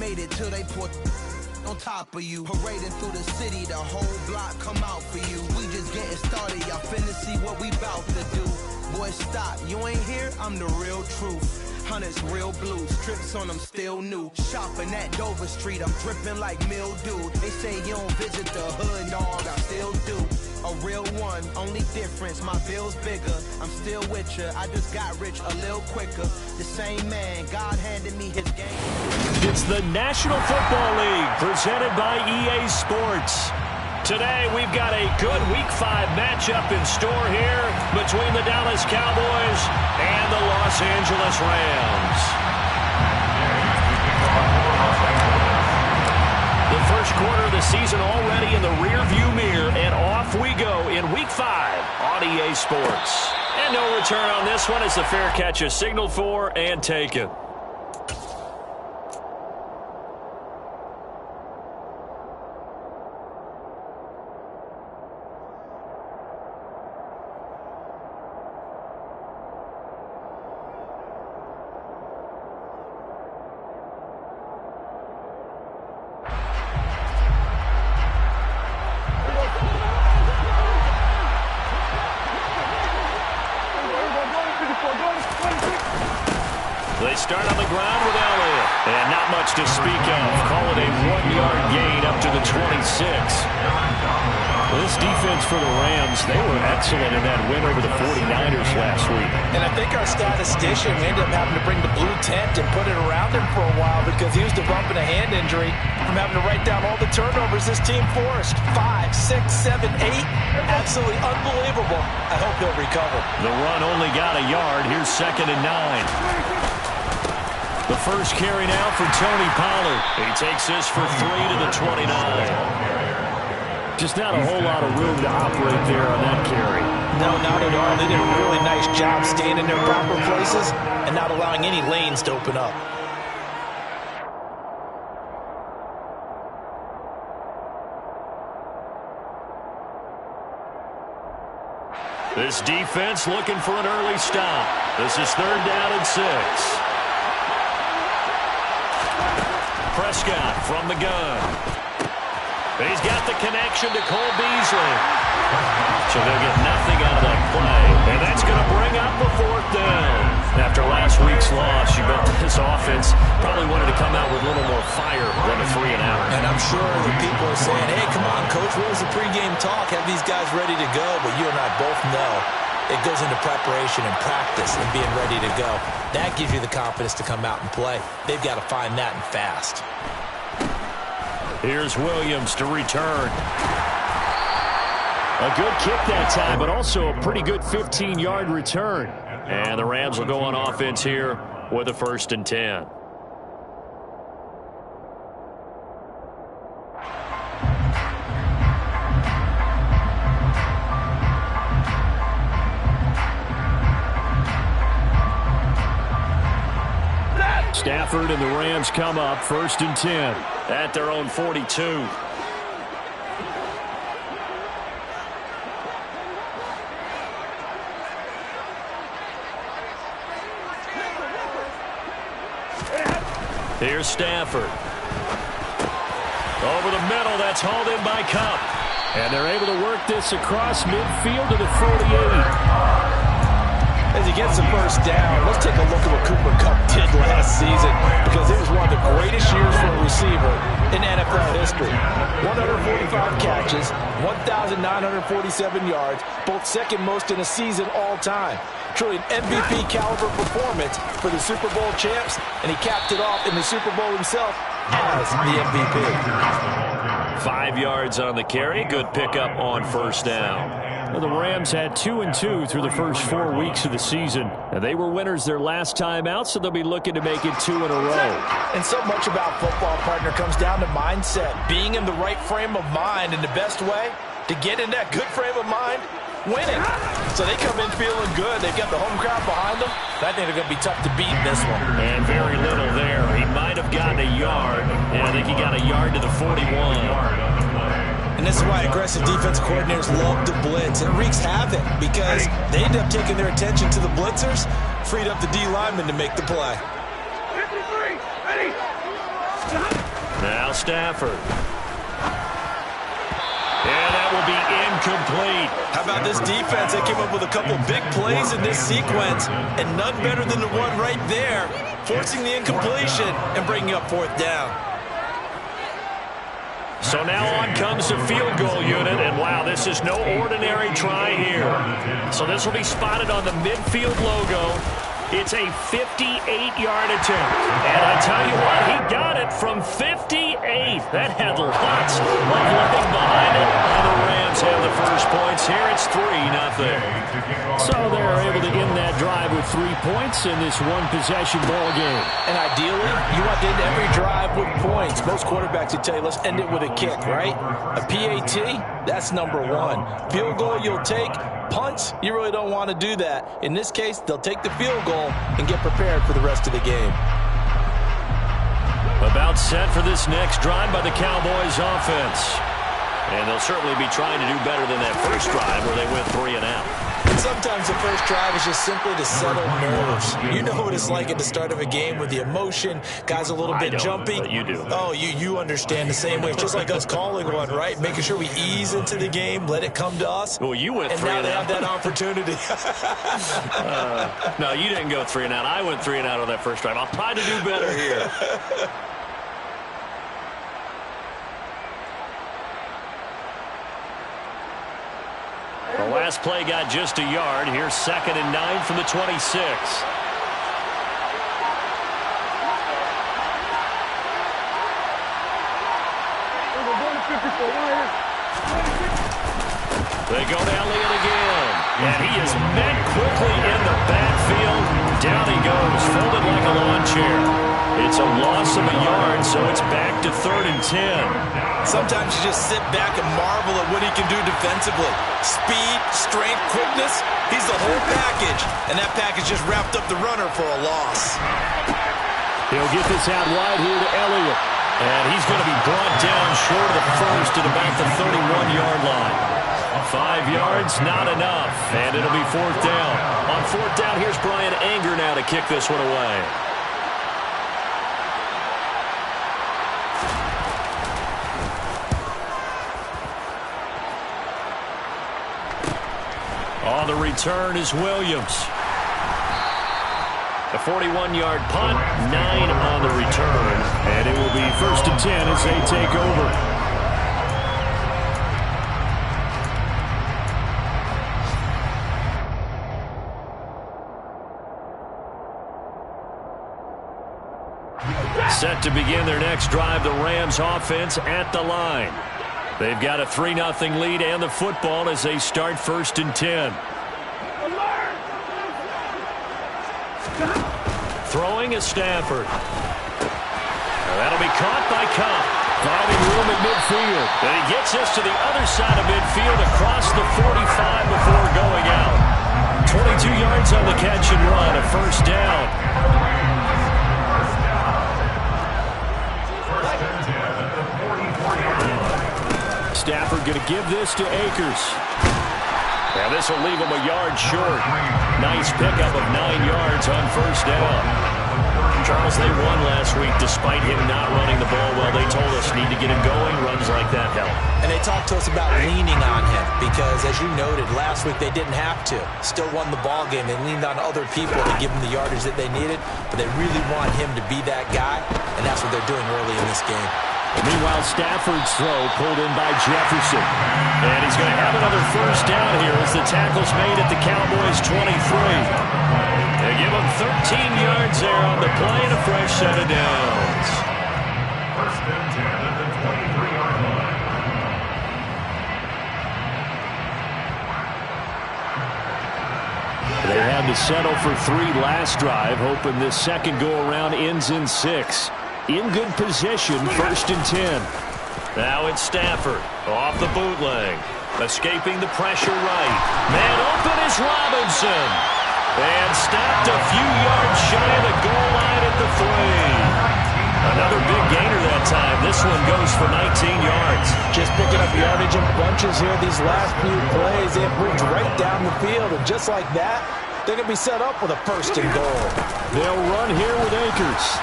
made it till they put on top of you. Parading through the city, the whole block come out for you. We just getting started, y'all finna see what we bout to do. Boy, stop, you ain't here, I'm the real truth. Hunters, real blue, strips on them still new. Shopping at Dover Street, I'm dripping like mildew. They say you don't visit the hood, dog, I still do. A real one, only difference, my bill's bigger. I'm still with ya, I just got rich a little quicker. The same man, God handed me his game. It's the National Football League, presented by EA Sports. Today, we've got a good Week 5 matchup in store here between the Dallas Cowboys and the Los Angeles Rams. The first quarter of the season already in the rearview mirror, and off we go in Week 5 on EA Sports. And no return on this one as the fair catch is signaled for and taken. They start on the ground with Elliott. And not much to speak of. Call it a 1-yard gain up to the 26. This defense for the Rams, they were excellent in that win over the 49ers last week. And I think our statistician ended up having to bring the blue tent and put it around him for a while because he was developing a hand injury from having to write down all the turnovers this team forced. 5, 6, 7, 8. Absolutely unbelievable. I hope he'll recover. The run only got a yard. Here's 2nd and 9. The first carry now for Tony Pollard. He takes this for 3 to the 29. Just not a whole lot of room to operate there on that carry. No, not at all. They did a really nice job staying in their proper places and not allowing any lanes to open up. This defense looking for an early stop. This is 3rd down and 6. Prescott from the gun. He's got the connection to Cole Beasley. So they'll get nothing out of that play. And that's going to bring up the 4th down. After last week's loss, you bet this offense probably wanted to come out with a little more fire than a 3 and out. And I'm sure the people are saying, hey, come on, Coach, what was the pregame talk? Have these guys ready to go? But you and I both know it goes into preparation and practice and being ready to go. That gives you the confidence to come out and play. They've got to find that and fast. Here's Williams to return. A good kick that time, but also a pretty good 15-yard return. And the Rams will go on offense here with a 1st and 10. Stafford and the Rams come up 1st and 10 at their own 42. Here's Stafford. Over the middle, that's hauled in by Kupp. And they're able to work this across midfield to the 48. As he gets the 1st down, let's take a look at what Cooper Kupp did last season because it was one of the greatest years for a receiver in NFL history. 145 catches, 1,947 yards, both 2nd most in a season all time. Truly an MVP caliber performance for the Super Bowl champs, and he capped it off in the Super Bowl himself as the MVP. 5 yards on the carry. Good pickup on 1st down. Well, the Rams had 2-2 through the first 4 weeks of the season. And they were winners their last time out, so they'll be looking to make it 2 in a row. And so much about football, partner, comes down to mindset. Being in the right frame of mind, and the best way to get in that good frame of mind, winning. So they come in feeling good. They've got the home crowd behind them. I think they're going to be tough to beat in this one. And very little there. He might have gotten a yard. And I think he got a yard to the 41. And this is why aggressive defensive coordinators love to blitz. It wreaks havoc because they end up taking their attention to the blitzers, freed up the D lineman to make the play. 53, ready. Stafford. And that will be incomplete. How about this defense? They came up with a couple big plays in this sequence, and none better than the one right there, forcing the incompletion and bringing up fourth down. So now on comes the field goal unit, and wow, this is no ordinary try here. So this will be spotted on the midfield logo. It's a 58-yard attempt. And I tell you what, he got it from 58. That had lots of living behind it. And the Rams have the first points here. It's 3-0. So they're able to end that drive with 3 points in this one-possession ball game. And ideally, you want to end every drive with points. Most quarterbacks would tell you, let's end it with a kick, right? A PAT, that's number one. Field goal you'll take. Punts, you really don't want to do that. In this case, they'll take the field goal and get prepared for the rest of the game. About set for this next drive by the Cowboys offense. And they'll certainly be trying to do better than that first drive where they went 3 and out. Sometimes the first drive is just simply to settle nerves. You know what it's like at the start of a game with the emotion, guys a little bit jumpy. But you do. Oh, you understand the same way. It's just like us calling one, right? Making sure we ease into the game, let it come to us. Well, you went 3 and out. And now they have that opportunity. No, you didn't go 3 and out. I went 3 and out on that first drive. I'll try to do better here. The last play got just a yard. Here's 2nd and 9 from the 26. They go to Elliott again. And he is met quickly in the backfield. Down he goes, folded like a lawn chair. It's a loss of a yard, so it's back to 3rd and 10. Sometimes you just sit back and marvel at what he can do defensively. Speed, strength, quickness, he's the whole package. And that package just wrapped up the runner for a loss. He'll get this out wide here to Elliott. And he's going to be brought down short of the first at about the 31-yard line. 5 yards, not enough. And it'll be 4th down. On 4th down, here's Brian Anger now to kick this one away. On the return is Williams. A 41-yard punt, 9 on the return. And it will be 1st and 10 as they take over. Set to begin their next drive, the Rams offense at the line. They've got a 3-0 lead and the football as they start 1st and 10. Throwing is Stafford. That'll be caught by Kupp. Finding room at midfield. And he gets this to the other side of midfield across the 45 before going out. 22 yards on the catch and run, a 1st down. Stafford going to give this to Akers. Now this will leave him a yard short. Nice pickup of 9 yards on 1st down. Charles, they won last week despite him not running the ball well. They told us need to get him going. Runs like that help. And they talked to us about leaning on him because, as you noted, last week they didn't have to. Still won the ball game. They leaned on other people to give them the yardage that they needed, but they really want him to be that guy, and that's what they're doing early in this game. Meanwhile, Stafford's throw pulled in by Jefferson. And he's going to have another 1st down here as the tackle's made at the Cowboys' 23. They give him 13 yards there on the play and a fresh set of downs. 1st and 10 at the 23-yard line. They had to settle for 3 last drive, hoping this second go-around ends in 6. In good position, 1st and 10. Now it's Stafford off the bootleg. Escaping the pressure right. Man open is Robinson. And stopped a few yards shy of the goal line at the 3. Another big gainer that time. This one goes for 19 yards. Just picking up yardage in bunches here these last few plays. They have moved right down the field. And just like that, they're going to be set up with a 1st and goal. They'll run here with Akers.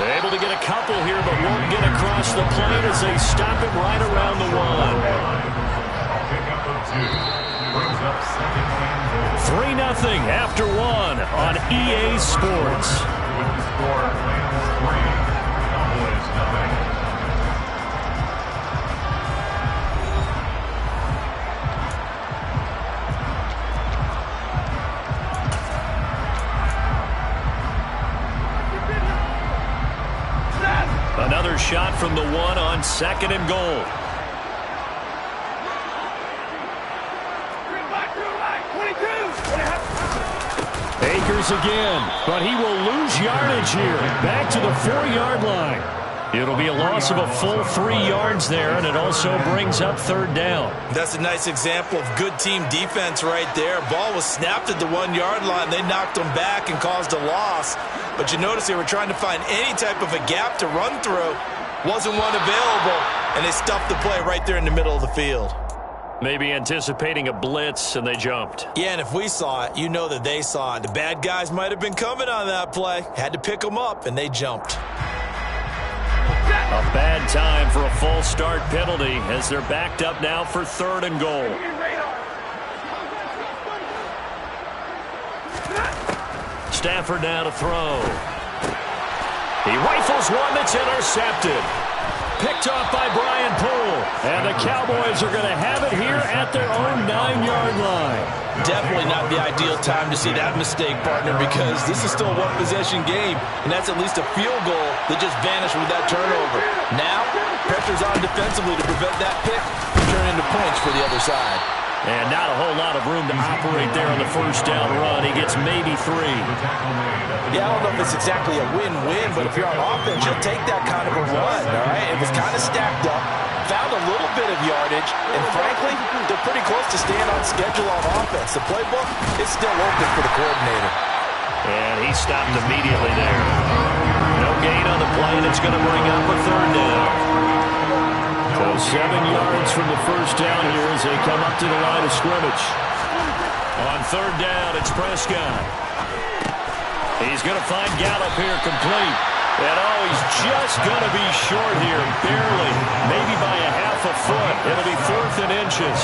Able to get a couple here, but won't get across the plane as they stop it right around the 1. Pickup of 2 brings up second and goal. 3-0 after 1 on EA Sports. Score Rams 3, Cowboys 9. Another shot from the 1 on 2nd and goal. Akers again, but he will lose yardage here. Back to the 4-yard line. It'll be a loss of a full 3 yards there, and it also brings up 3rd down. That's a nice example of good team defense right there. Ball was snapped at the 1-yard line. They knocked him back and caused a loss. But you notice they were trying to find any type of a gap to run through. Wasn't one available, and they stuffed the play right there in the middle of the field. Maybe anticipating a blitz, and they jumped. Yeah, and if we saw it, you know that they saw it. The bad guys might have been coming on that play. Had to pick them up, and they jumped. A bad time for a false start penalty as they're backed up now for 3rd and goal. Stafford now to throw. He rifles one that's intercepted. Picked off by Brian Poole. And the Cowboys are going to have it here at their own 9-yard line. Definitely not the ideal time to see that mistake, partner, because this is still a one-possession game, and that's at least a field goal that just vanished with that turnover. Now, pressure's on defensively to prevent that pick from turning into points for the other side. And not a whole lot of room to operate there on the 1st down run. He gets maybe 3. Yeah, I don't know if it's exactly a win-win, but if you're on offense, you'll take that kind of a run, all right? It was kind of stacked up, found a little bit of yardage, and frankly, they're pretty close to staying on schedule on offense. The playbook is still open for the coordinator. And he stopped immediately there. No gain on the play, and it's going to bring up a 3rd down. So 7 yards from the 1st down here as they come up to the line of scrimmage. On 3rd down, it's Prescott. He's going to find Gallup here complete. And he's just going to be short here, barely, maybe by a half a foot. It'll be 4th and inches.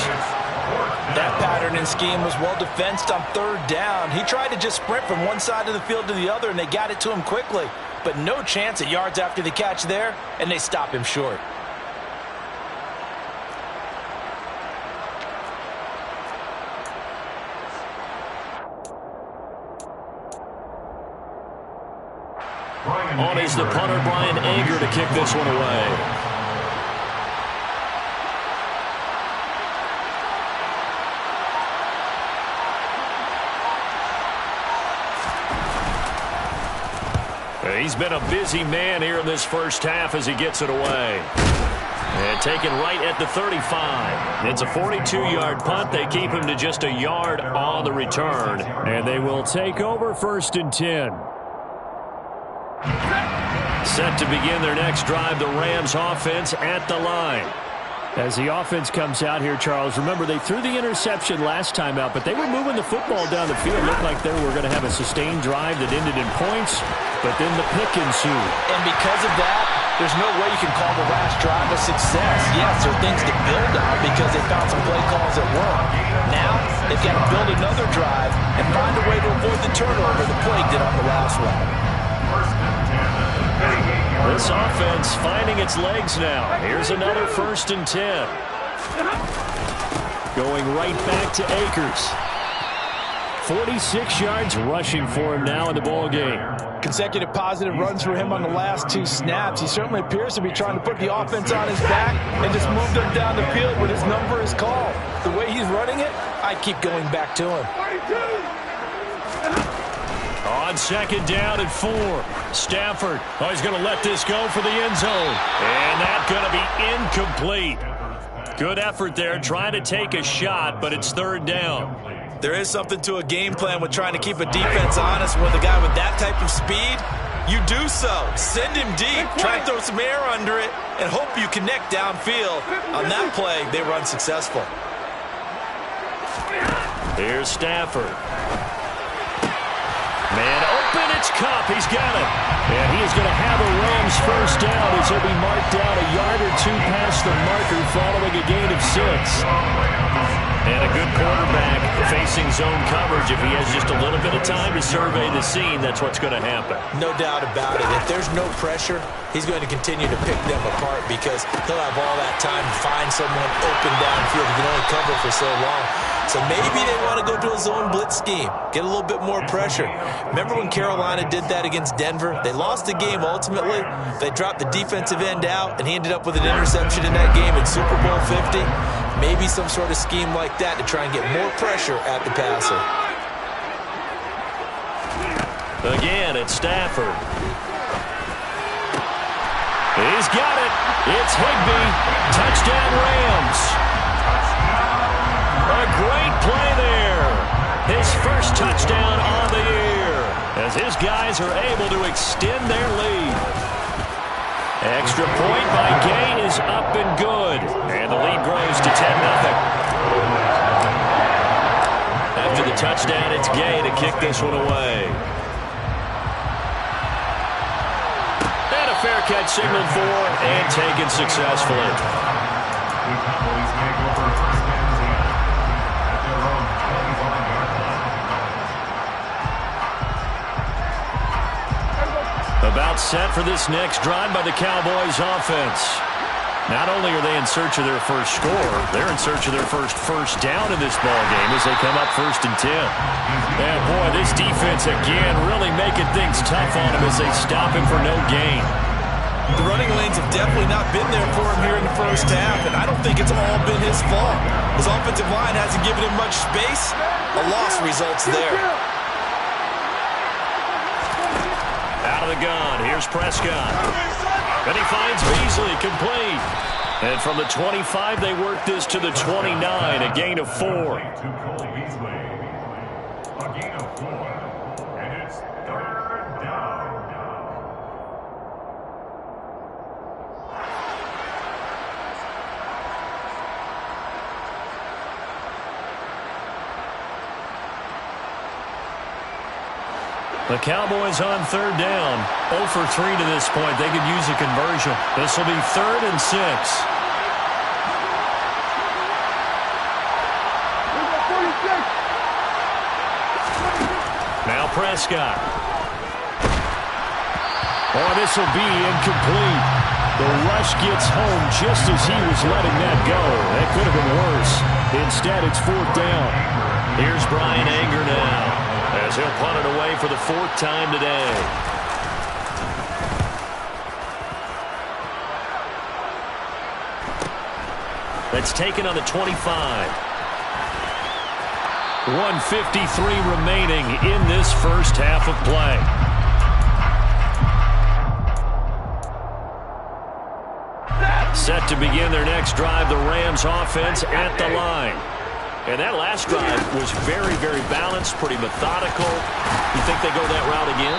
That pattern and scheme was well defensed on 3rd down. He tried to just sprint from one side of the field to the other, and they got it to him quickly. But no chance at yards after the catch there, and they stop him short. On is the punter, Brian Anger, to kick this one away. He's been a busy man here in this 1st half as he gets it away. And taken right at the 35. It's a 42-yard punt. They keep him to just a yard on the return. And they will take over 1st and 10. Set to begin their next drive, the Rams offense at the line. As the offense comes out here, Charles, remember they threw the interception last time out, but they were moving the football down the field. Looked like they were going to have a sustained drive that ended in points, but then the pick ensued. And because of that, there's no way you can call the last drive a success. Yes, there are things to build on because they found some play calls that work. Now, they've got to build another drive and find a way to avoid the turnover the plague did on the last one. This offense finding its legs now. Here's another 1st and 10. Going right back to Akers. 46 yards rushing for him now in the ball game. Consecutive positive runs for him on the last 2 snaps. He certainly appears to be trying to put the offense on his back and just move them down the field when his number is called. The way he's running it, I keep going back to him. On 2nd down and 4. Stafford, he's going to let this go for the end zone. And that's going to be incomplete. Good effort there, trying to take a shot, but it's 3rd down. There is something to a game plan with trying to keep a defense honest with a guy with that type of speed. You do so. Send him deep. Try and throw some air under it and hope you connect downfield. On that play, they were unsuccessful. Here's Stafford. Man open. It's Kupp. He's got it. And he is going to have a Rams first down as he'll be marked down a yard or two past the marker following a gain of 6. And a good quarterback facing zone coverage. If he has just a little bit of time to survey the scene, that's what's going to happen. No doubt about it. If there's no pressure, he's going to continue to pick them apart because he'll have all that time to find someone open downfield. He can only cover for so long. So maybe they want to go to a zone blitz scheme, get a little bit more pressure. Remember when Carolina did that against Denver? They lost the game ultimately. They dropped the defensive end out, and he ended up with an interception in that game in Super Bowl 50. Maybe some sort of scheme like that to try and get more pressure at the passer. Again, it's Stafford. He's got it. It's Higbee. Touchdown Rams. A great play there. His first touchdown on the year as his guys are able to extend their lead. Extra point by Gay is up and good. And the lead grows to 10-0. After the touchdown, it's Gay to kick this one away. And a fair catch signaled for and taken successfully. The Cowboys may go for first and 10 at their own 25-yard line. About set for this next drive by the Cowboys offense. Not only are they in search of their first score, they're in search of their first down in this ballgame as they come up 1st and 10. And boy, this defense again really making things tough on him as they stop him for no gain. The running lanes have definitely not been there for him here in the first half, and I don't think it's all been his fault. His offensive line hasn't given him much space. A loss results there. Out of the gun, here's Prescott. And he finds Beasley complete. And from the 25, they work this to the 29, a gain of 4. To Cole Beasley. A gain of 4. And it's 3rd down. The Cowboys on 3rd down. 0 for 3 to this point. They could use a conversion. This will be 3rd and 6. Now Prescott. Oh, this will be incomplete. The rush gets home just as he was letting that go. That could have been worse. Instead, it's 4th down. Here's Brian Anger now, as he'll punt it away for the 4th time today. That's taken on the 25. 1:53 remaining in this first half of play. Set to begin their next drive, the Rams offense at the line. And that last drive was very, very balanced, pretty methodical. You think they go that route again?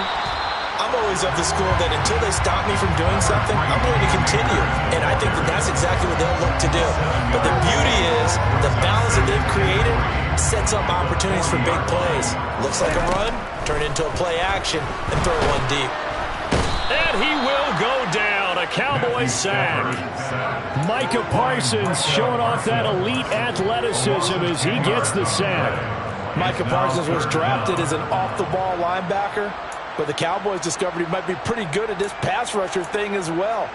I'm always of the school that until they stop me from doing something, I'm going to continue. And I think that that's exactly what they'll look to do. But the beauty is the balance that they've created sets up opportunities for big plays. Looks like a run, turn into a play action, and throw one deep. And he will go down. A Cowboys sack. Micah Parsons showing off that elite athleticism as he gets the sack. Micah Parsons was drafted as an off-the-ball linebacker, but the Cowboys discovered he might be pretty good at this pass rusher thing as well.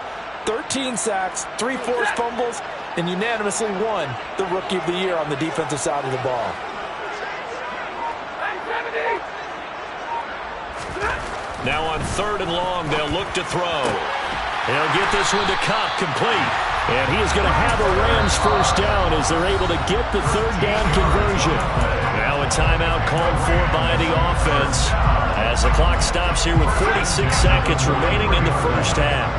13 sacks, 3 forced fumbles, and unanimously won the Rookie of the Year on the defensive side of the ball. Now on 3rd and long, they'll look to throw. They'll get this one to Kupp, complete. And he is going to have a Rams first down as they're able to get the 3rd down conversion. Now a timeout called for by the offense as the clock stops here with 46 seconds remaining in the first half.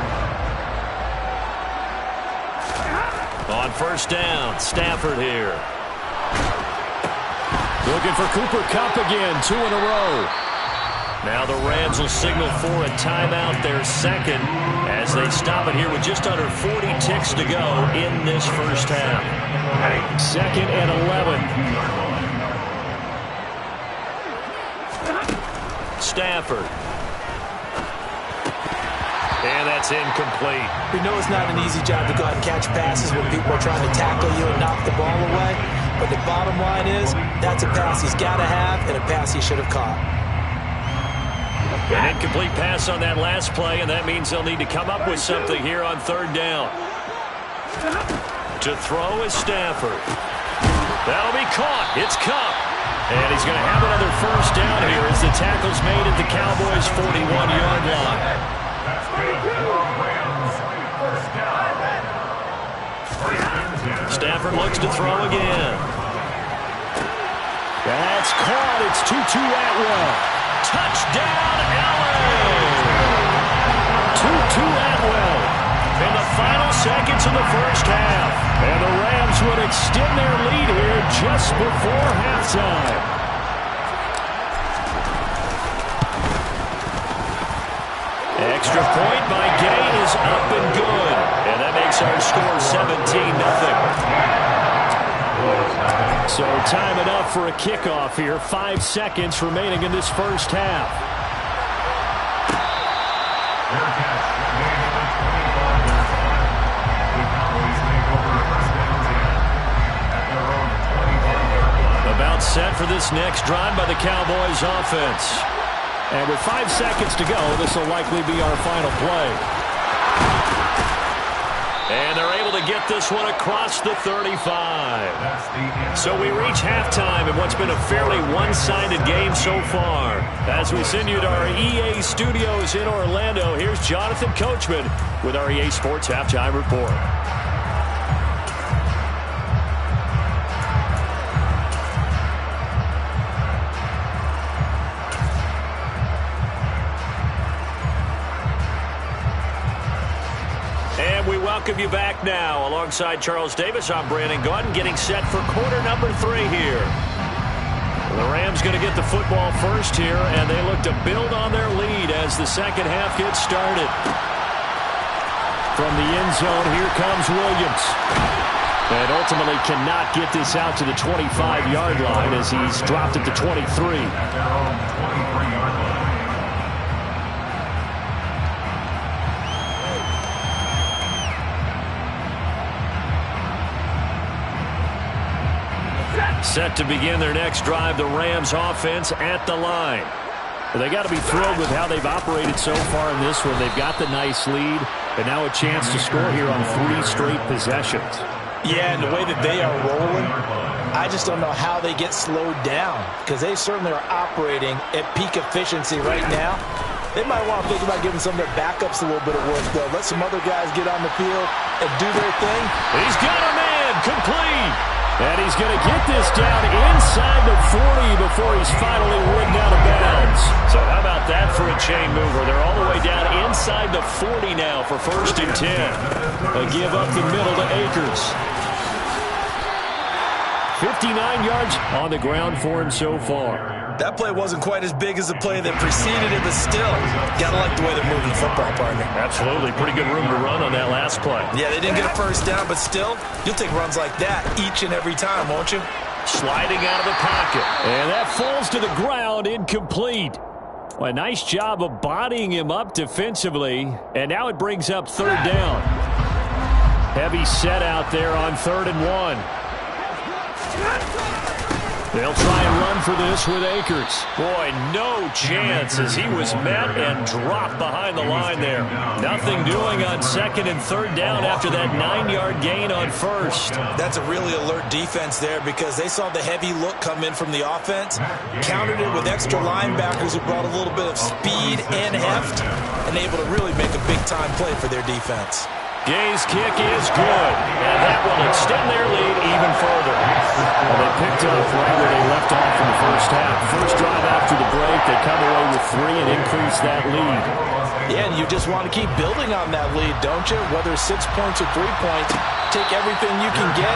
On 1st down, Stafford here. Looking for Cooper Kupp again, 2 in a row. Now the Rams will signal for a timeout, their second, as they stop it here with just under 40 ticks to go in this first half. 2nd and 11. Stafford. And that's incomplete. We know it's not an easy job to go out and catch passes when people are trying to tackle you and knock the ball away. But the bottom line is, that's a pass he's got to have and a pass he should have caught. An incomplete pass on that last play, and that means they'll need to come up with something here on third down. To throw is Stafford. That'll be caught. It's Kupp. And he's going to have another first down here as the tackle's made at the Cowboys' 41-yard line. Stafford looks to throw again. That's caught. It's Tutu Atwell. Touchdown, LA! Tutu Atwell in the final seconds of the first half. And the Rams would extend their lead here just before halftime. Extra point by Gay is up and good. And that makes our score 17-0. So time enough for a kickoff here. 5 seconds remaining in this first half. About set for this next drive by the Cowboys offense. And with 5 seconds to go, this will likely be our final play. And they're able to get this one across the 35. So we reach halftime in what's been a fairly one-sided game so far. As we send you to our EA studios in Orlando, here's Jonathan Coachman with our EA Sports Halftime Report. We welcome you back now. Alongside Charles Davis, I'm Brandon Gaudin, getting set for quarter number 3 here. The Rams going to get the football first here, and they look to build on their lead as the second half gets started. From the end zone, here comes Williams. And ultimately cannot get this out to the 25-yard line as he's dropped at the 23. Set to begin their next drive, the Rams offense at the line. They got to be thrilled with how they've operated so far in this one. They've got the nice lead, and now a chance to score here on 3 straight possessions. Yeah, and the way that they are rolling, I just don't know how they get slowed down, because they certainly are operating at peak efficiency right now. They might want to think about giving some of their backups a little bit of work, though. Let some other guys get on the field and do their thing. He's got a man, complete. And he's going to get this down inside the 40 before he's finally ridden out of bounds. So how about that for a chain mover? They're all the way down inside the 40 now for 1st and 10. A give up the middle to Akers. 59 yards on the ground for him so far. That play wasn't quite as big as the play that preceded it, but still, gotta like the way they're moving the football, partner. Absolutely. Pretty good room to run on that last play. Yeah, they didn't get a first down, but still, you'll take runs like that each and every time, won't you? Sliding out of the pocket. And that falls to the ground, incomplete. Well, a nice job of bodying him up defensively. And now it brings up 3rd down. Heavy set out there on 3rd and 1. They'll try and run for this with Akers. Boy, no chance as he was met and dropped behind the line there. Nothing doing on 2nd and 3rd down after that 9-yard gain on 1st. That's a really alert defense there because they saw the heavy look come in from the offense, countered it with extra linebackers who brought a little bit of speed and heft, and able to really make a big-time play for their defense. Gay's kick is good, and that will extend their lead even further. Well, they picked up right where they left off in the first half. First drive after the break, they come away with 3 and increase that lead. Yeah, and you just want to keep building on that lead, don't you? Whether it's 6 points or 3 points, take everything you can get,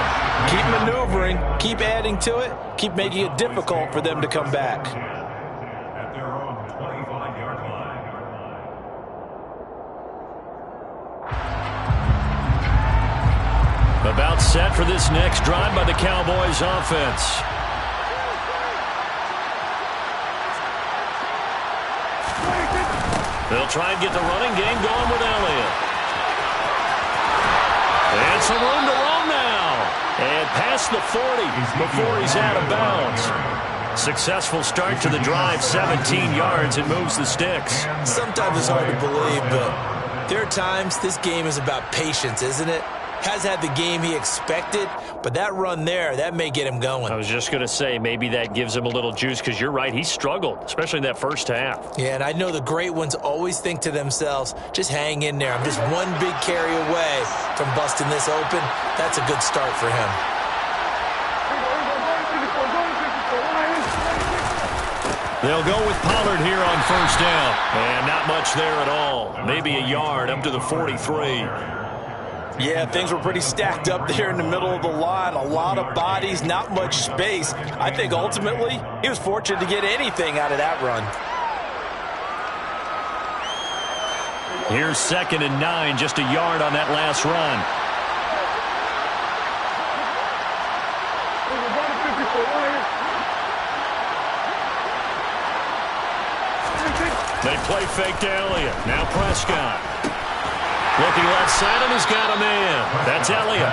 keep maneuvering, keep adding to it, keep making it difficult for them to come back. About set for this next drive by the Cowboys offense. They'll try and get the running game going with Elliott. And some room to roam now. And past the 40 before he's out of bounds. Successful start to the drive, 17 yards, and moves the sticks. Sometimes it's hard to believe, but there are times this game is about patience, isn't it? Has had the game he expected, but that run there, that may get him going. I was just going to say, maybe that gives him a little juice, because you're right, he struggled, especially in that first half. Yeah, and I know the great ones always think to themselves, just hang in there. I'm just one big carry away from busting this open. That's a good start for him. They'll go with Pollard here on first down. And not much there at all. Maybe a yard up to the 43. Yeah, things were pretty stacked up there in the middle of the line. A lot of bodies, not much space. I think ultimately he was fortunate to get anything out of that run. Here's 2nd and 9, just a yard on that last run. They play fake to Elliott. Now Prescott. Looking left side, and he's got a man. That's Elliott.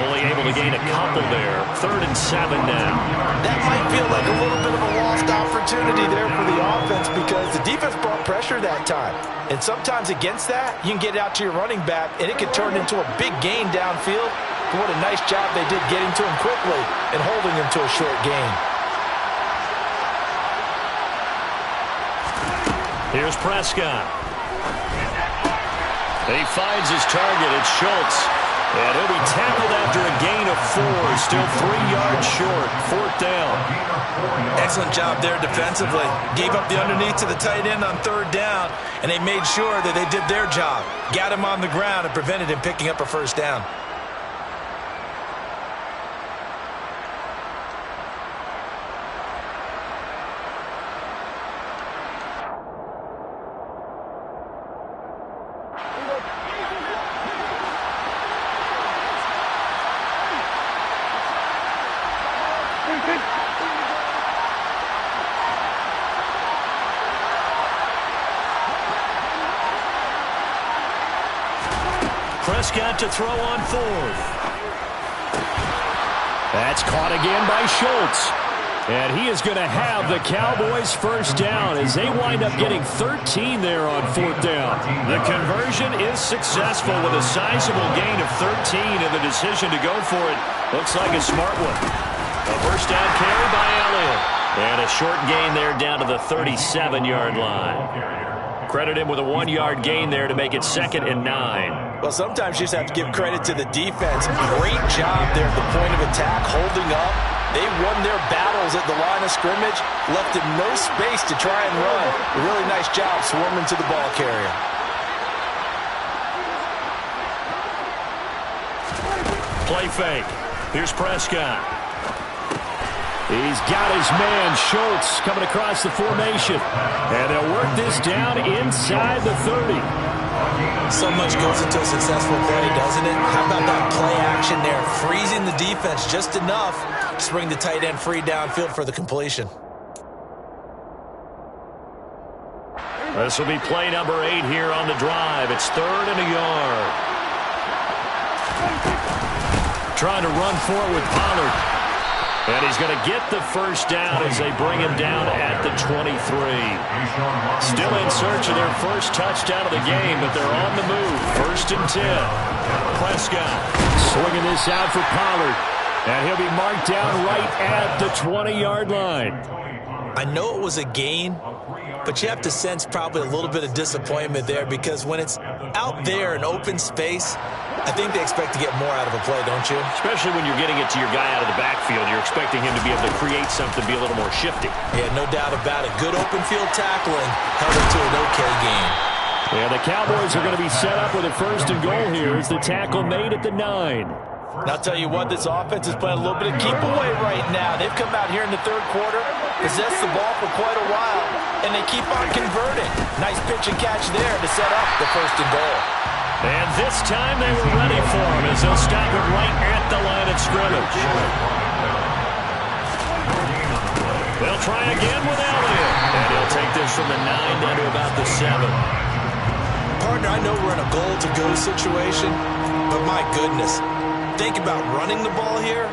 Only able to gain a couple there. 3rd and 7 now. That might feel like a little bit of a lost opportunity there for the offense because the defense brought pressure that time. And sometimes against that, you can get it out to your running back, and it could turn into a big gain downfield. But what a nice job they did getting to him quickly and holding him to a short gain. Here's Prescott. He finds his target. It's Schultz. And he'll be tackled after a gain of 4. Still 3 yards short. 4th down. Excellent job there defensively. Gave up the underneath to the tight end on 3rd down, and they made sure that they did their job. Got him on the ground and prevented him picking up a first down. Prescott to throw on 4th. That's caught again by Schultz. And he is going to have the Cowboys first down as they wind up getting 13 there on 4th down. The conversion is successful with a sizable gain of 13, and the decision to go for it looks like a smart one. A first down carry by Elliott. And a short gain there down to the 37-yard line. Credit him with a 1-yard gain there to make it 2nd and 9. Well, sometimes you just have to give credit to the defense. Great job there at the point of attack, holding up. They won their battles at the line of scrimmage, left him no space to try and run. A really nice job swarming to the ball carrier. Play fake. Here's Prescott. He's got his man, Schultz, coming across the formation. And they'll work this down inside the 30. So much goes into a successful play, doesn't it? How about that play action there? Freezing the defense just enough to bring the tight end free downfield for the completion. This will be play number 8 here on the drive. It's 3rd and a yard. Trying to run forward with Pollard. And he's going to get the first down as they bring him down at the 23. Still in search of their first touchdown of the game, but they're on the move. 1st and 10. Prescott swinging this out for Pollard. And he'll be marked down right at the 20-yard line. I know it was a gain, but you have to sense probably a little bit of disappointment there because when it's out there in open space, I think they expect to get more out of a play, don't you? Especially when you're getting it to your guy out of the backfield. You're expecting him to be able to create something, be a little more shifty. Yeah, no doubt about it. Good open field tackling held it to an okay game. Yeah, the Cowboys are going to be set up with a 1st and goal here as the tackle made at the 9. And I'll tell you what, this offense is playing a little bit of keep away right now. They've come out here in the 3rd quarter, possessed the ball for quite a while, and they keep on converting. Nice pitch and catch there to set up the 1st and goal. And this time they were ready for him as they'll stop it right at the line of scrimmage. They'll try again with Elliott. And he'll take this from the 9 down to about the 7. Partner, I know we're in a goal-to-go situation, but my goodness, think about running the ball here.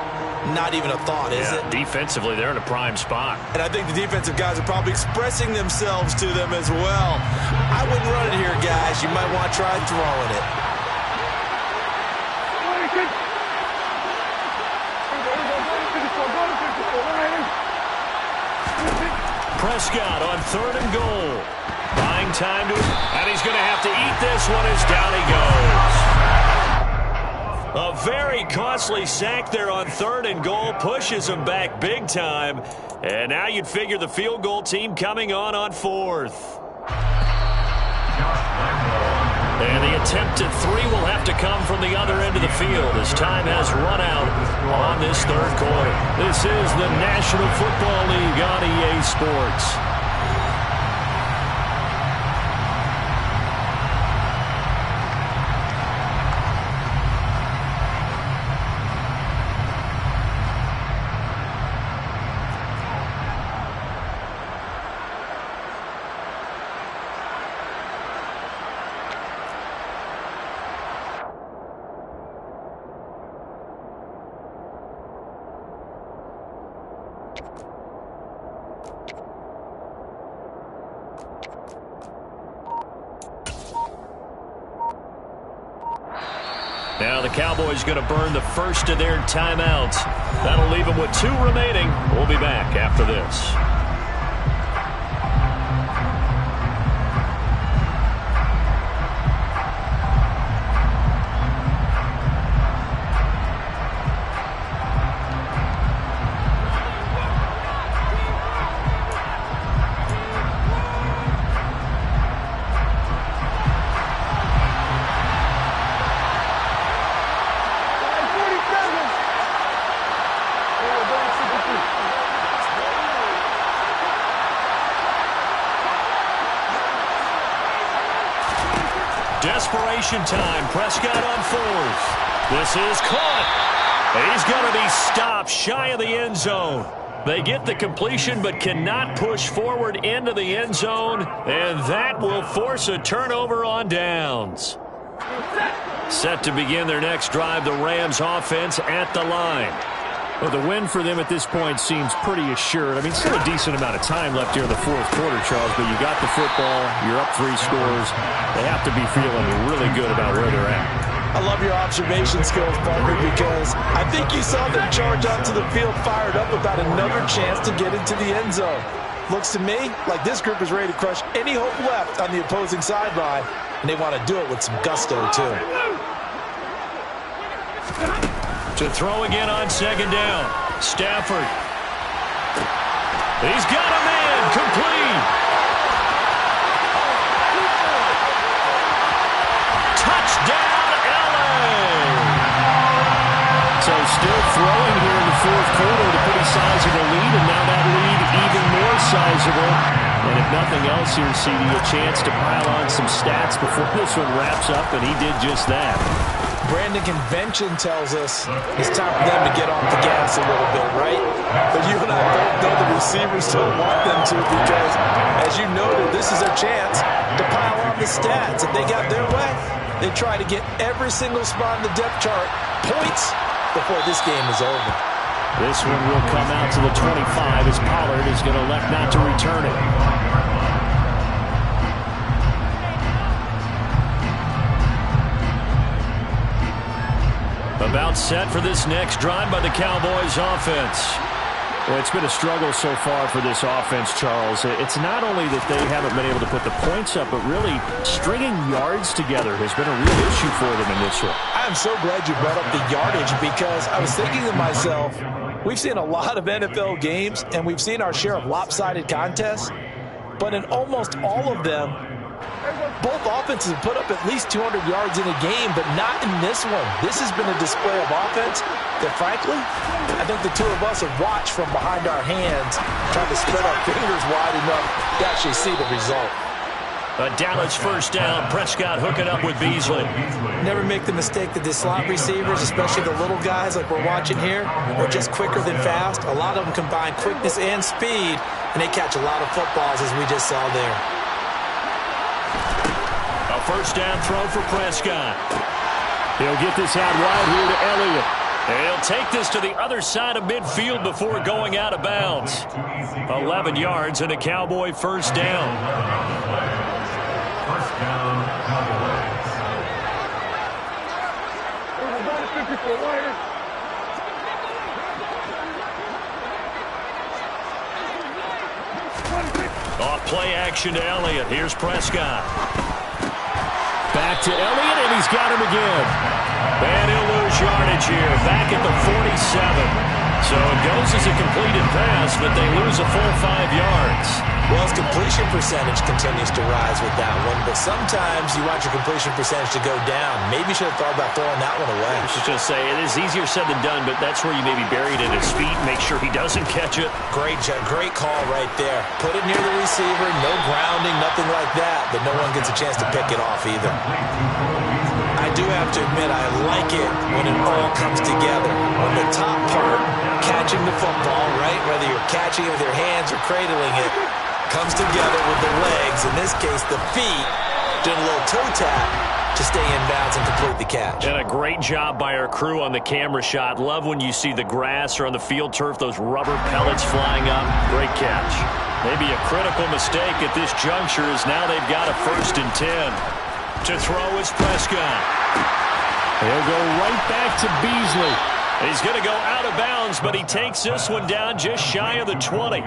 Not even a thought, is it? Defensively, they're in a prime spot. And I think the defensive guys are probably expressing themselves to them as well. I wouldn't run it here, guys. You might want to try throwing it. Prescott on 3rd and goal. Buying time to, and he's going to have to eat this one as down he goes. A very costly sack there on 3rd and goal pushes him back big time. And now you'd figure the field goal team coming on 4th. And the attempt at 3 will have to come from the other end of the field as time has run out on this 3rd quarter. This is the National Football League on EA Sports. Now the Cowboys going to burn the first of their timeouts. That'll leave them with 2 remaining. We'll be back after this. Desperation time. Prescott on 4th. This is caught. He's going to be stopped shy of the end zone. They get the completion but cannot push forward into the end zone, and that will force a turnover on downs. Set to begin their next drive, the Rams offense at the line. Well, the win for them at this point seems pretty assured. I mean, still a decent amount of time left here in the 4th quarter, Charles, but you got the football, you're up 3 scores. They have to be feeling really good about where they're at. I love your observation skills, partner, because I think you saw them charge onto the field fired up about another chance to get into the end zone. Looks to me like this group is ready to crush any hope left on the opposing sideline, and they want to do it with some gusto, too. To throw again on 2nd down. Stafford. He's got a man. Complete. Touchdown, LA. So still throwing here in the 4th quarter with a pretty sizable lead, and now that lead even more sizable. And if nothing else here, CD, a chance to pile on some stats before this one wraps up, and he did just that. Brandon, convention tells us it's time for them to get off the gas a little bit, right? But you and I both know the receivers don't want them to because, as you noted, this is their chance to pile on the stats. If they got their way, they try to get every single spot in the depth chart points before this game is over. This one will come out to the 25 as Pollard is going to elect not to return it. About set for this next drive by the Cowboys offense. Well, it's been a struggle so far for this offense, Charles. It's not only that they haven't been able to put the points up, but really stringing yards together has been a real issue for them in this one. I'm so glad you brought up the yardage because I was thinking to myself, we've seen a lot of NFL games and we've seen our share of lopsided contests, but in almost all of them, both offenses have put up at least 200 yards in a game, but not in this one. This has been a display of offense that, frankly, I think the two of us have watched from behind our hands, trying to spread our fingers wide enough to actually see the result. A Dallas first down. Prescott hooking up with Beasley. Never make the mistake that the slot receivers, especially the little guys like we're watching here, are just quicker than fast. A lot of them combine quickness and speed, and they catch a lot of footballs, as we just saw there. A first down throw for Prescott. He'll get this out wide here to Elliott. And he'll take this to the other side of midfield before going out of bounds. 11 yards and a Cowboy first down. First down, Cowboys. Off play action to Elliott. Here's Prescott. Back to Elliott, and he's got him again. And he'll lose yardage here, back at the 47. So it goes as a completed pass, but they lose a full 5 yards. Well, his completion percentage continues to rise with that one, but sometimes you want your completion percentage to go down. Maybe you should have thought about throwing that one away. I should just say, it is easier said than done, but that's where you maybe bury it at his feet, make sure he doesn't catch it. Great call right there. Put it near the receiver, no grounding, nothing like that, but no one gets a chance to pick it off either. I do have to admit, I like it when it all comes together. On the top part, catching the football, right? Whether you're catching it with your hands or cradling it, comes together with the legs, in this case the feet, doing a little toe tap to stay in bounds and complete the catch. And a great job by our crew on the camera shot. Love when you see the grass or on the field turf, those rubber pellets flying up. Great catch. Maybe a critical mistake at this juncture is now they've got a 1st and 10. To throw is Prescott. He'll go right back to Beasley. He's going to go out of bounds, but he takes this one down just shy of the 20.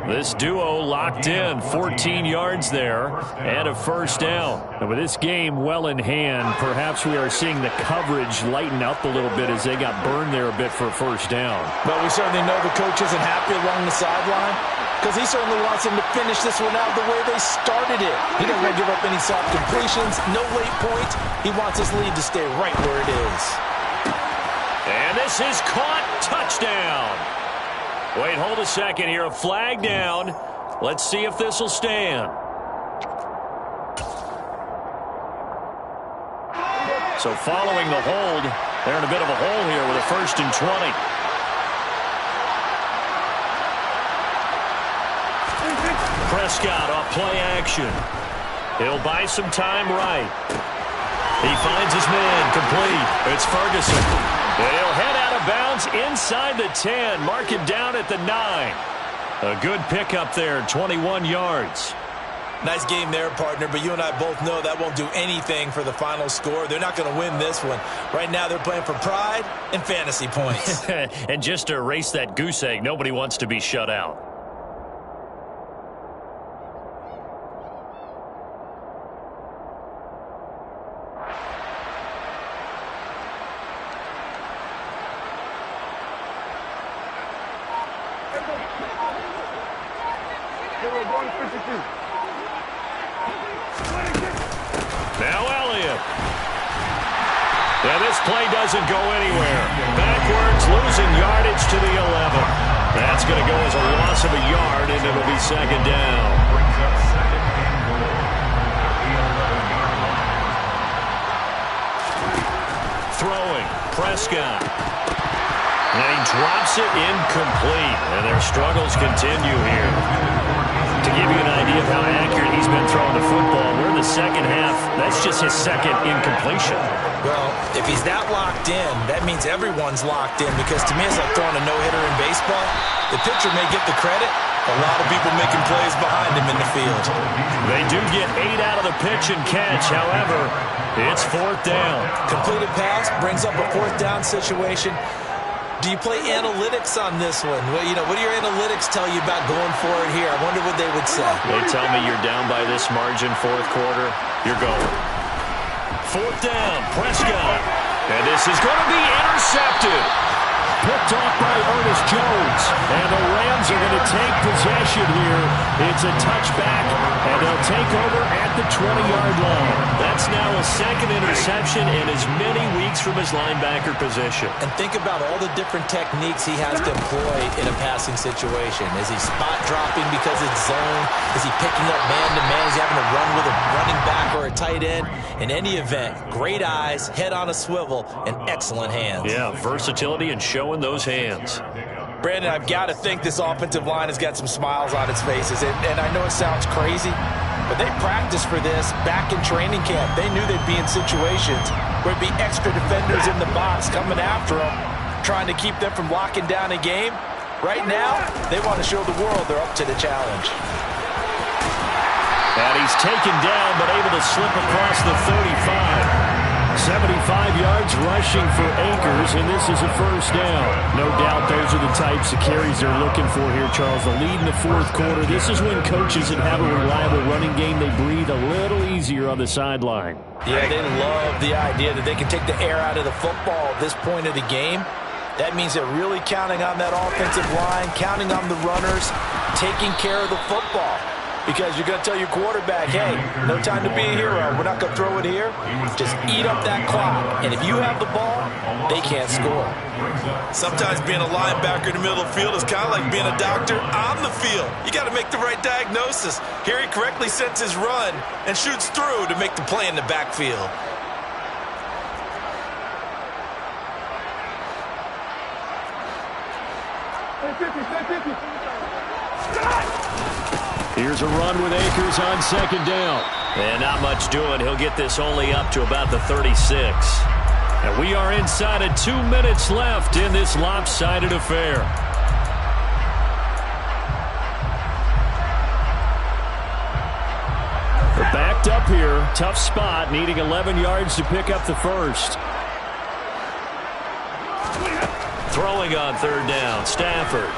This duo locked in, 14 yards there, and a first down. And with this game well in hand, perhaps we are seeing the coverage lighten up a little bit as they got burned there a bit for a first down. But we certainly know the coach isn't happy along the sideline, because he certainly wants them to finish this one out the way they started it. He doesn't want to give up any soft completions, no late points. He wants his lead to stay right where it is. And this is caught. Touchdown. Wait, hold a second here. A flag down. Let's see if this will stand. So following the hold, they're in a bit of a hole here with a 1st and 20. Prescott off play action. He'll buy some time right. He finds his man complete. It's Ferguson. He'll head out of bounds inside the 10. Mark him down at the 9. A good pickup there, 21 yards. Nice game there, partner, but you and I both know that won't do anything for the final score. They're not going to win this one. Right now they're playing for pride and fantasy points. And just to erase that goose egg, nobody wants to be shut out. Now Elliott. Yeah, this play doesn't go anywhere. Backwards, losing yardage to the 11. That's going to go as a loss of a yard, and it'll be 2nd down. Throwing, Prescott. And he drops it incomplete, and their struggles continue here. To give you an idea of how accurate he's been throwing the football, we're in the second half. That's just his 2nd incompletion. Well, if he's that locked in, that means everyone's locked in, because to me it's like throwing a no-hitter in baseball. The pitcher may get the credit. A lot of people making plays behind him in the field. They do get 8 out of the pitch and catch. However, it's 4th down. Completed pass brings up a 4th down situation. Do you play analytics on this one? Well, what do your analytics tell you about going forward here? I wonder what they would say. They tell me you're down by this margin, 4th quarter, you're going. 4th down, Prescott. And this is going to be intercepted. picked off by Ernest Jones. And the Rams are going to take possession here. It's a touchback, and they'll take over at the 20-yard line. That's now a second interception in as many weeks from his linebacker position. And think about all the different techniques he has to employ in a passing situation. Is he spot dropping because it's zone? Is he picking up man-to-man? Is he having to run with a running back or a tight end? In any event, great eyes, head on a swivel, and excellent hands. Yeah, versatility and showing those hands. Brandon, I've got to think this offensive line has got some smiles on its faces. And I know it sounds crazy, but they practiced for this back in training camp. They knew they'd be in situations where it'd be extra defenders in the box coming after them, trying to keep them from locking down a game. Right now, they want to show the world they're up to the challenge. And he's taken down, but able to slip across the 35. 75 yards rushing for Akers, and this is a first down. No doubt those are the types of carries they're looking for here, Charles. The lead in the fourth quarter. This is when coaches that have a reliable running game, they breathe a little easier on the sideline. Yeah, they love the idea that they can take the air out of the football at this point of the game. That means they're really counting on that offensive line, counting on the runners, taking care of the football. Because you're going to tell your quarterback, hey, no time to be a hero. We're not going to throw it here. Just eat up that clock. And if you have the ball, they can't score. Sometimes being a linebacker in the middle of the field is kind of like being a doctor on the field. You got to make the right diagnosis. Here he correctly sets his run and shoots through to make the play in the backfield. Here's a run with Akers on second down. And not much doing. He'll get this only up to about the 36. And we are inside of 2 minutes left in this lopsided affair. They're backed up here. Tough spot, needing 11 yards to pick up the first. Throwing on third down, Stafford.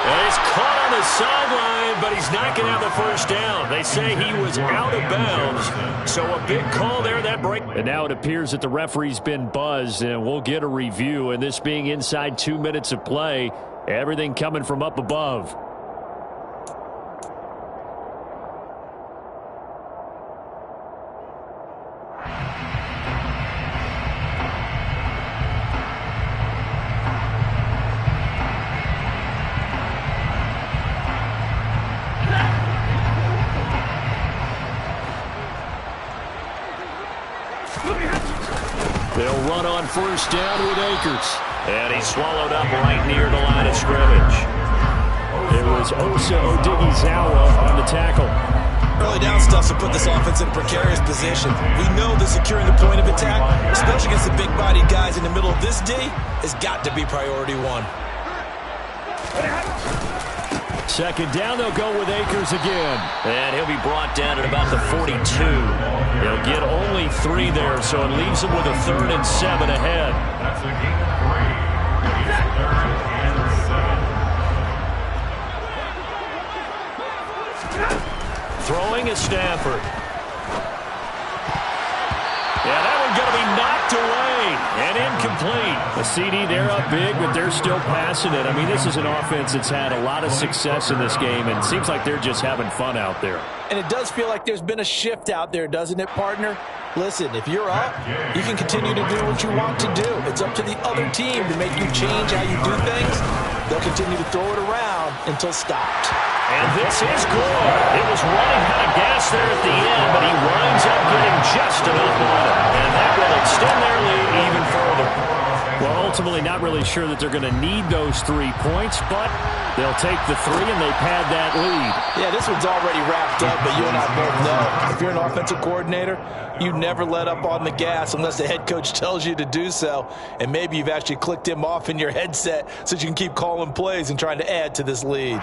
And he's caught on the sideline, but he's not going to have the first down. They say he was out of bounds, so a big call there, that break. And now it appears that the referee's been buzzed, and we'll get a review. And this being inside 2 minutes of play, everything coming from up above. They'll run on first down with Akers. And he's swallowed up right near the line of scrimmage. It was Osa Odighizuwa on the tackle. Early down stuff to put this offense in a precarious position. We know that securing the point of attack, especially against the big-bodied guys in the middle of this D, has got to be priority one. Second down, they'll go with Akers again. And he'll be brought down at about the 42. He'll get only 3 there, so it leaves him with a 3rd and 7 ahead. That's a gain of 3. It's 3rd and 7. Throwing is Stafford. Yeah, that one's going to be knocked away and incomplete. The CD, they're up big, but they're still passing it. I mean, this is an offense that's had a lot of success in this game, and it seems like they're just having fun out there. And it does feel like there's been a shift out there, doesn't it, partner? Listen, if you're up, you can continue to do what you want to do. It's up to the other team to make you change how you do things. They'll continue to throw it around until stopped. And this is good. It was running out of gas there at the end, but he winds up getting just enough on it. And that will extend their lead even further. Well, ultimately not really sure that they're going to need those 3 points, but they'll take the 3 and they pad that lead. Yeah, this one's already wrapped up, but you and I both know if you're an offensive coordinator, you never let up on the gas unless the head coach tells you to do so. And maybe you've actually clicked him off in your headset so you can keep calling plays and trying to add to this lead.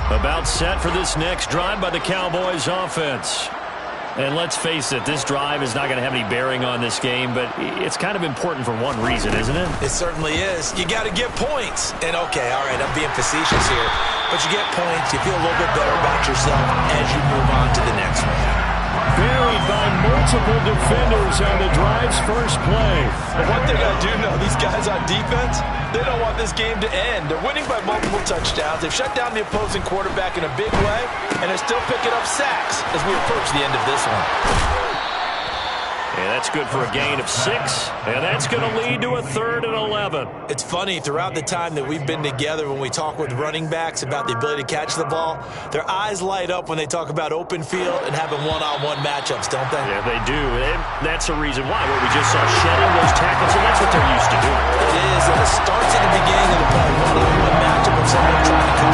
About set for this next drive by the Cowboys offense. And let's face it, this drive is not going to have any bearing on this game, but it's kind of important for one reason, isn't it? It certainly is. You got to get points. And okay, all right, I'm being facetious here, but you get points, you feel a little bit better about yourself as you move on to the next one. buried by multiple defenders on the drive's first play. But one thing I do know, these guys on defense, they don't want this game to end. They're winning by multiple touchdowns. They've shut down the opposing quarterback in a big way, and they're still picking up sacks as we approach the end of this one. And that's good for a gain of 6, and that's going to lead to a 3rd and 11. It's funny, throughout the time that we've been together, when we talk with running backs about the ability to catch the ball, their eyes light up when they talk about open field and having one-on-one matchups, don't they? Yeah, they do. And that's the reason why. What we just saw, shedding those tackles, and that's what they're used to doing. It is, and it starts at the beginning of the play, one-on-one matchup of someone trying to cover